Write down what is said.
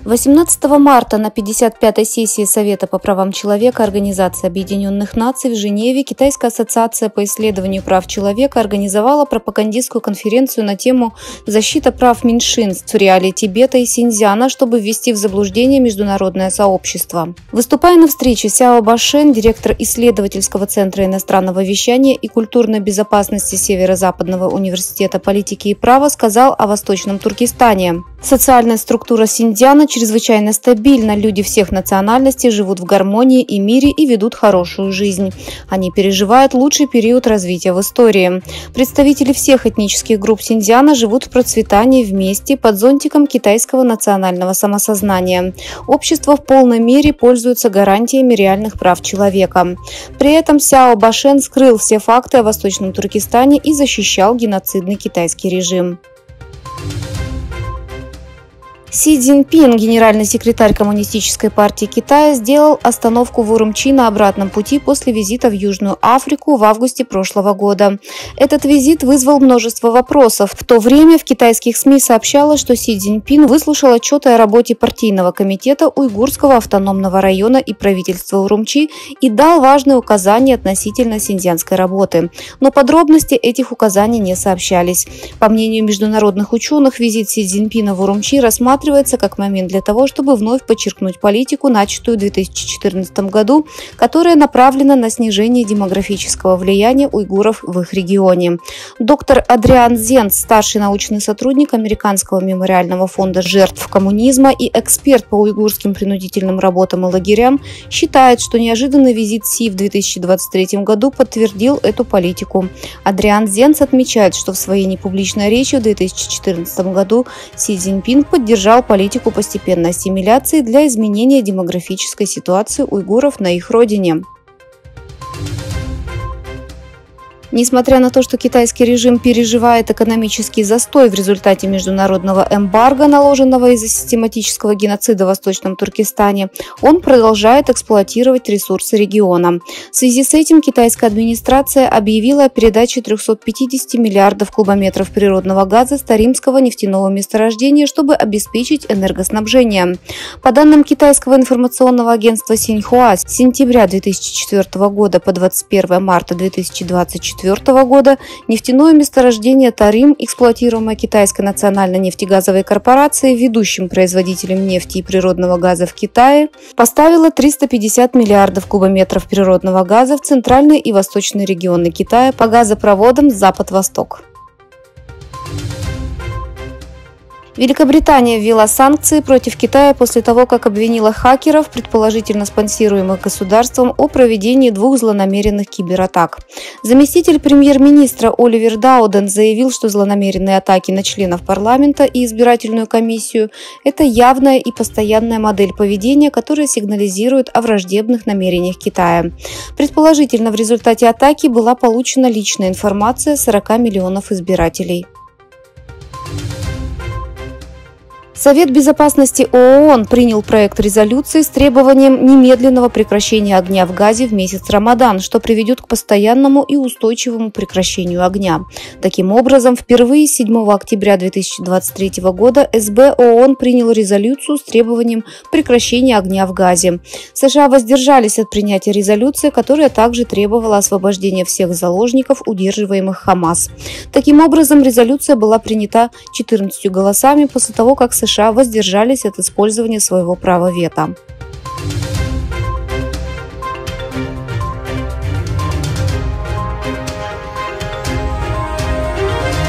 18 марта на 55-й сессии Совета по правам человека Организации Объединенных Наций в Женеве Китайская ассоциация по исследованию прав человека организовала пропагандистскую конференцию на тему «Защита прав меньшинств в реалии Тибета и Синьцзяна, чтобы ввести в заблуждение международное сообщество». Выступая на встрече, Сяо Башен, директор исследовательского центра иностранного вещания и культурной безопасности Северо-Западного университета политики и права, сказал о Восточном Туркестане. Социальная структура Синьцзяна чрезвычайно стабильна, люди всех национальностей живут в гармонии и мире и ведут хорошую жизнь. Они переживают лучший период развития в истории. Представители всех этнических групп Синьцзяна живут в процветании вместе под зонтиком китайского национального самосознания. Общество в полной мере пользуется гарантиями реальных прав человека. При этом Сяо Башен скрыл все факты о Восточном Туркестане и защищал геноцидный китайский режим. Си Цзиньпин, генеральный секретарь Коммунистической партии Китая, сделал остановку в Урумчи на обратном пути после визита в Южную Африку в августе прошлого года. Этот визит вызвал множество вопросов. В то время в китайских СМИ сообщалось, что Си Цзиньпин выслушал отчеты о работе партийного комитета Уйгурского автономного района и правительства Урумчи и дал важные указания относительно синьцзянской работы. Но подробности этих указаний не сообщались. По мнению международных ученых, визит Си Цзиньпина в Урумчи рассматривается как момент для того, чтобы вновь подчеркнуть политику, начатую в 2014 году, которая направлена на снижение демографического влияния уйгуров в их регионе. Доктор Адриан Зенц, старший научный сотрудник Американского мемориального фонда жертв коммунизма и эксперт по уйгурским принудительным работам и лагерям, считает, что неожиданный визит Си в 2023 году подтвердил эту политику. Адриан Зенц отмечает, что в своей непубличной речи в 2014 году Си Цзиньпин поддержал политику постепенной ассимиляции для изменения демографической ситуации уйгуров на их родине. Несмотря на то, что китайский режим переживает экономический застой в результате международного эмбарго, наложенного из-за систематического геноцида в Восточном Туркестане, он продолжает эксплуатировать ресурсы региона. В связи с этим китайская администрация объявила о передаче 350 миллиардов кубометров природного газа с Таримского нефтяного месторождения, чтобы обеспечить энергоснабжение. По данным китайского информационного агентства Синьхуа, с сентября 2004 года по 21 марта 2024 года нефтяное месторождение Тарим, эксплуатируемое Китайской национальной нефтегазовой корпорацией, ведущим производителем нефти и природного газа в Китае, поставило 350 миллиардов кубометров природного газа в центральные и восточные регионы Китая по газопроводам Запад-Восток. Великобритания ввела санкции против Китая после того, как обвинила хакеров, предположительно спонсируемых государством, о проведении 2 злонамеренных кибератак. Заместитель премьер-министра Оливер Дауден заявил, что злонамеренные атаки на членов парламента и избирательную комиссию – это явная и постоянная модель поведения, которая сигнализирует о враждебных намерениях Китая. Предположительно, в результате атаки была получена личная информация 40 миллионов избирателей. Совет безопасности ООН принял проект резолюции с требованием немедленного прекращения огня в Газе в месяц Рамадан, что приведет к постоянному и устойчивому прекращению огня. Таким образом, впервые с 7 октября 2023 года СБ ООН принял резолюцию с требованием прекращения огня в Газе. США воздержались от принятия резолюции, которая также требовала освобождения всех заложников, удерживаемых Хамас. Таким образом, резолюция была принята 14 голосами после того, как США воздержались от использования своего права вето.